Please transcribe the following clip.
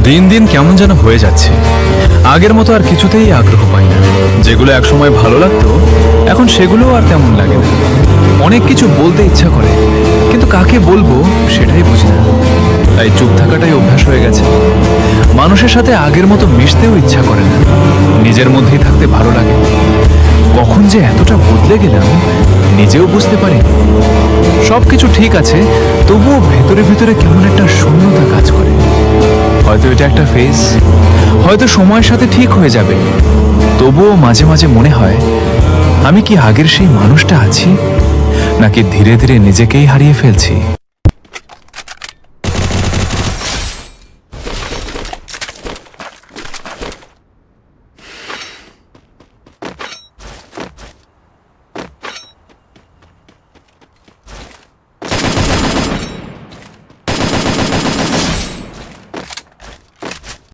দিন দিন কেমন যেন হয়ে যাচ্ছে। আগের মতো আর কিছুতেই আগ্রহ পাই না। যেগুলো একসময় ভালো লাগতো এখন সেগুলো আর তেমন লাগে না। অনেক কিছু বলতে ইচ্ছা করে, কিন্তু কাকে বলবো সেটাই বুঝি না। তাই চুপ থাকাটাই অভ্যাস হয়ে গেছে। মানুষের সাথে আগের মতো মিশতেও ইচ্ছা করে না, নিজের মধ্যেই থাকতে ভালো লাগে। কখন যে এতটা বদলে গেলাম নিজেও বুঝতে পারিনি। সবকিছু ঠিক আছে, তবুও ভেতরে ভেতরে কেমন একটা শূন্যতা কাজ করে। হয়তো এটা একটা ফেজ, হয়তো সময়ের সাথে ঠিক হয়ে যাবে। তবুও মাঝে মাঝে মনে হয়, আমি কি আগের সেই মানুষটা আছি, নাকি ধীরে ধীরে নিজেকেই হারিয়ে ফেলছি।